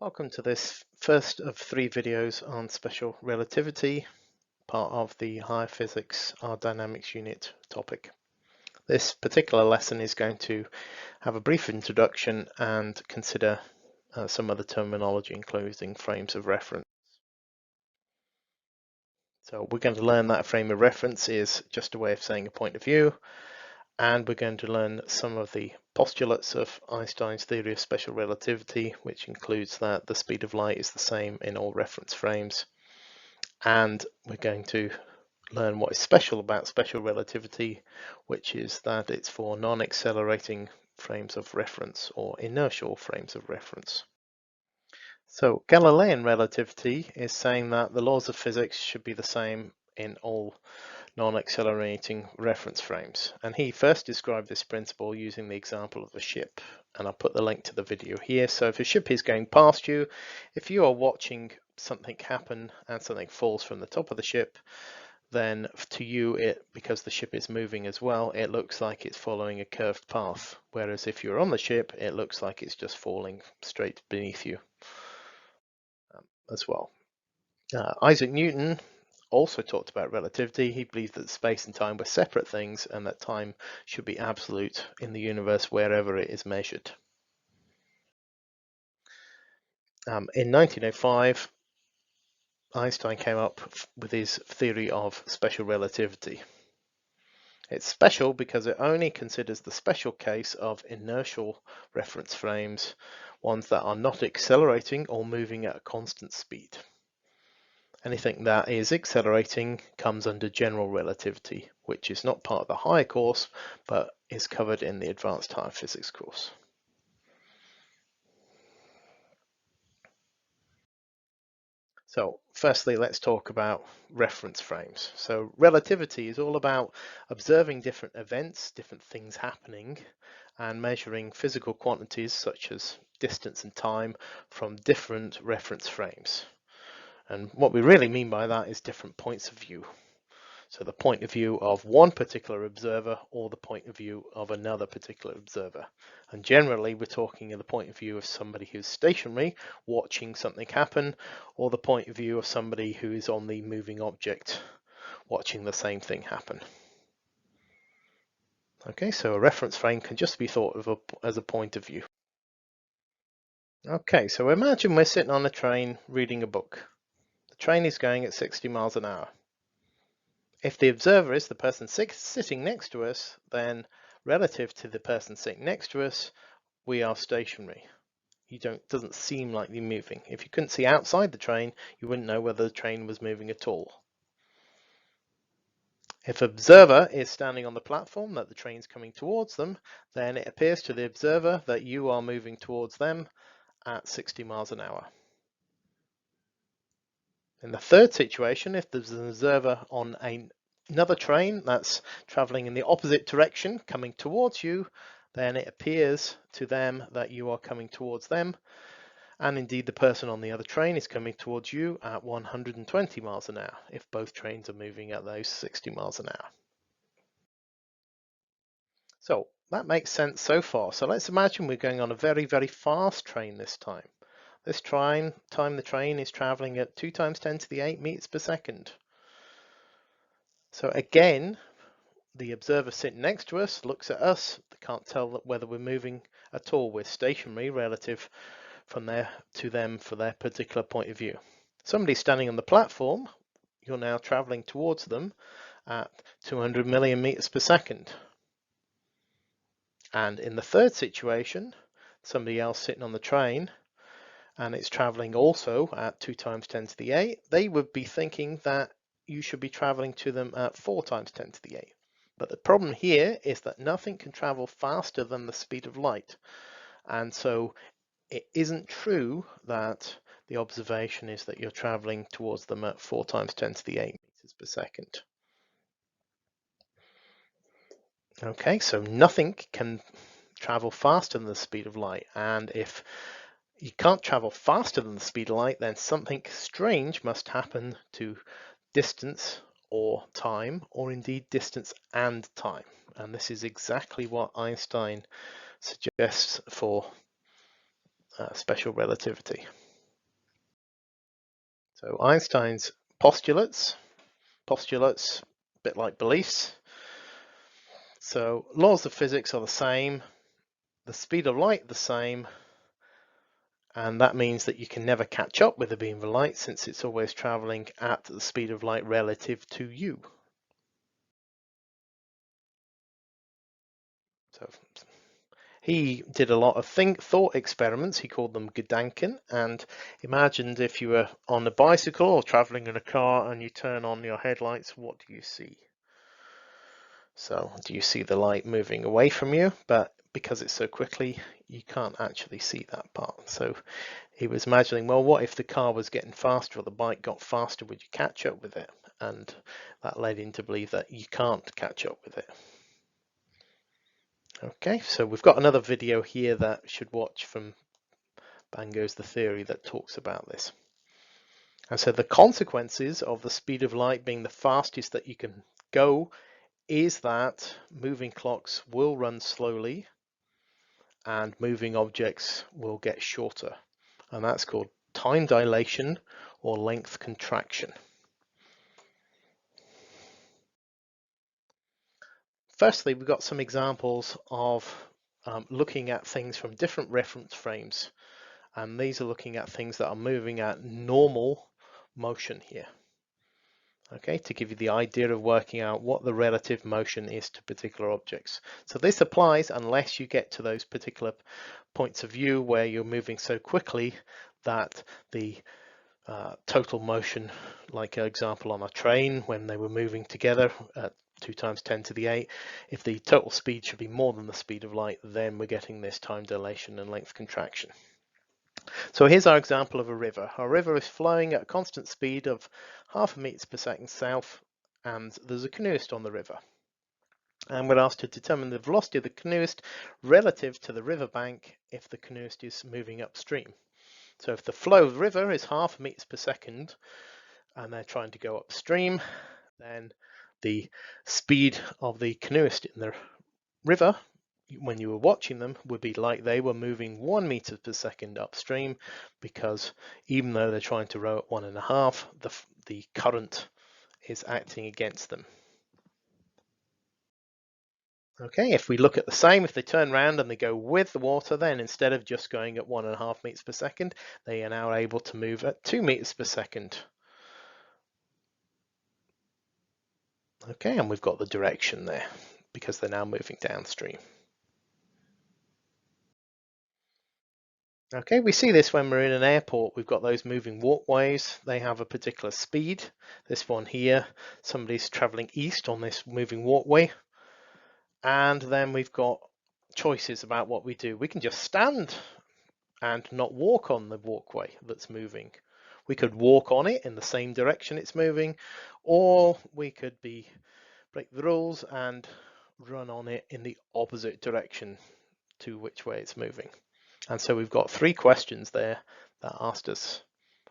Welcome to this first of 3 videos on special relativity, part of the Higher Physics R Dynamics unit topic. This particular lesson is going to have a brief introduction and consider some of the terminology, including frames of reference. So we're going to learn that a frame of reference is just a way of saying a point of view, and we're going to learn some of the postulates of Einstein's theory of special relativity, which includes that the speed of light is the same in all reference frames. And we're going to learn what is special about special relativity, which is that it's for non-accelerating frames of reference or inertial frames of reference. So Galilean relativity is saying that the laws of physics should be the same in all non-accelerating reference frames, and he first described this principle using the example of a ship, and I'll put the link to the video here. So if a ship is going past you, if you are watching something happen and something falls from the top of the ship, then to you, because the ship is moving as well, it looks like it's following a curved path, whereas if you're on the ship, it looks like it's just falling straight beneath you as well. Isaac Newton also talked about relativity. He believed that space and time were separate things and that time should be absolute in the universe wherever it is measured. In 1905, Einstein came up with his theory of special relativity. It's special because it only considers the special case of inertial reference frames, ones that are not accelerating or moving at a constant speed. Anything that is accelerating comes under general relativity, which is not part of the higher course, but is covered in the advanced higher physics course. So firstly, let's talk about reference frames. So relativity is all about observing different events, different things happening, and measuring physical quantities such as distance and time from different reference frames. And what we really mean by that is different points of view. So the point of view of one particular observer or the point of view of another particular observer. And generally we're talking of the point of view of somebody who's stationary watching something happen, or the point of view of somebody who is on the moving object watching the same thing happen. Okay, so a reference frame can just be thought of as a point of view. Okay, so imagine we're sitting on a train reading a book. The train is going at 60 miles an hour. If the observer is the person sitting next to us, then relative to the person sitting next to us, we are stationary. Doesn't seem like you're moving. If you couldn't see outside the train, you wouldn't know whether the train was moving at all. If observer is standing on the platform that the train's coming towards them, then it appears to the observer that you are moving towards them at 60 miles an hour. In the third situation, if there's an observer on another train that's traveling in the opposite direction coming towards you, then it appears to them that you are coming towards them, and indeed the person on the other train is coming towards you at 120 miles an hour if both trains are moving at those 60 miles an hour. So that makes sense so far. So let's imagine we're going on a very, very fast train this time. This time the train is traveling at 2 times 10 to the 8 meters per second. So again, the observer sitting next to us looks at us. They can't tell whether we're moving at all. We're stationary relative from there to them for their particular point of view. Somebody standing on the platform, you're now traveling towards them at 200 million meters per second. And in the third situation, somebody else sitting on the train and it's traveling also at 2 times 10 to the 8, they would be thinking that you should be traveling to them at 4 times 10 to the 8. But the problem here is that nothing can travel faster than the speed of light. And so it isn't true that the observation is that you're traveling towards them at 4 times 10 to the 8 meters per second. Okay, so nothing can travel faster than the speed of light. And if you can't travel faster than the speed of light, then something strange must happen to distance or time, or indeed distance and time. And this is exactly what Einstein suggests for special relativity. So Einstein's postulates, a bit like beliefs. So laws of physics are the same, the speed of light the same, and that means that you can never catch up with the beam of light since it's always traveling at the speed of light relative to you. So he did a lot of thought experiments. He called them Gedanken, and imagined if you were on a bicycle or traveling in a car and you turn on your headlights, what do you see? So do you see the light moving away from you? But because it's so quickly, you can't actually see that part. So he was imagining, well, what if the car was getting faster or the bike got faster? Would you catch up with it? And that led him to believe that you can't catch up with it. Okay, so we've got another video here that you should watch from Bang Goes the Theory that talks about this. And so the consequences of the speed of light being the fastest that you can go is that moving clocks will run slowly and moving objects will get shorter. And that's called time dilation or length contraction. Firstly, we've got some examples of looking at things from different reference frames. And these are looking at things that are moving at normal motion here. Okay, to give you the idea of working out what the relative motion is to particular objects. So this applies unless you get to those particular points of view where you're moving so quickly that the total motion, like an example on a train when they were moving together at 2 times 10 to the 8, if the total speed should be more than the speed of light, then we're getting this time dilation and length contraction. So here's our example of a river. Our river is flowing at a constant speed of 0.5 meters per second south, and there's a canoeist on the river. And we're asked to determine the velocity of the canoeist relative to the river bank if the canoeist is moving upstream. So if the flow of the river is 0.5 meters per second and they're trying to go upstream, then the speed of the canoeist in the river when you were watching them would be like they were moving 1 meter per second upstream, because even though they're trying to row at 1.5, the current is acting against them. Okay, if we look at the same, if they turn around and they go with the water, then instead of just going at 1.5 meters per second, they are now able to move at 2 meters per second. Okay, and we've got the direction there because they're now moving downstream. Okay, we see this when we're in an airport. We've got those moving walkways. They have a particular speed. This one here, somebody's traveling east on this moving walkway. And then we've got choices about what we do. We can just stand and not walk on the walkway that's moving. We could walk on it in the same direction it's moving, or we could break the rules and run on it in the opposite direction to which way it's moving. And so we've got 3 questions there that asked us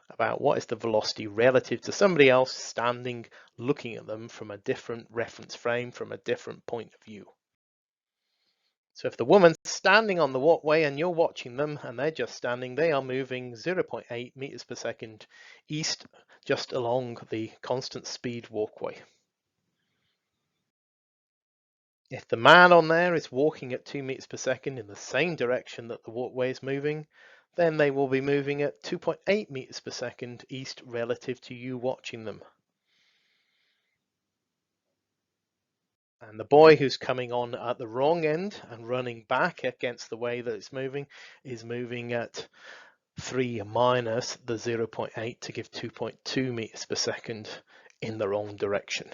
about what is the velocity relative to somebody else standing looking at them from a different reference frame, from a different point of view. So if the woman's standing on the walkway and you're watching them and they're just standing, they are moving 0.8 meters per second east just along the constant speed walkway. If the man on there is walking at 2 meters per second in the same direction that the walkway is moving, then they will be moving at 2.8 meters per second east relative to you watching them. And the boy who's coming on at the wrong end and running back against the way that it's moving is moving at 3 minus the 0.8 to give 2.2 meters per second in the wrong direction.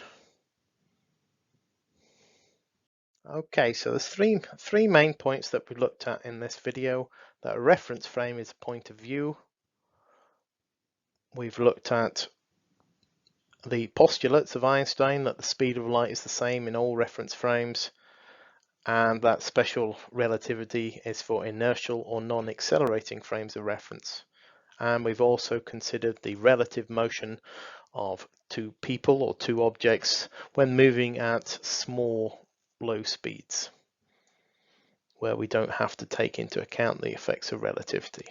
Okay, so there's three main points that we looked at in this video. That a reference frame is a point of view. We've looked at the postulates of Einstein, that the speed of light is the same in all reference frames, and that special relativity is for inertial or non-accelerating frames of reference. And we've also considered the relative motion of 2 people or 2 objects when moving at small, low speeds, where we don't have to take into account the effects of relativity.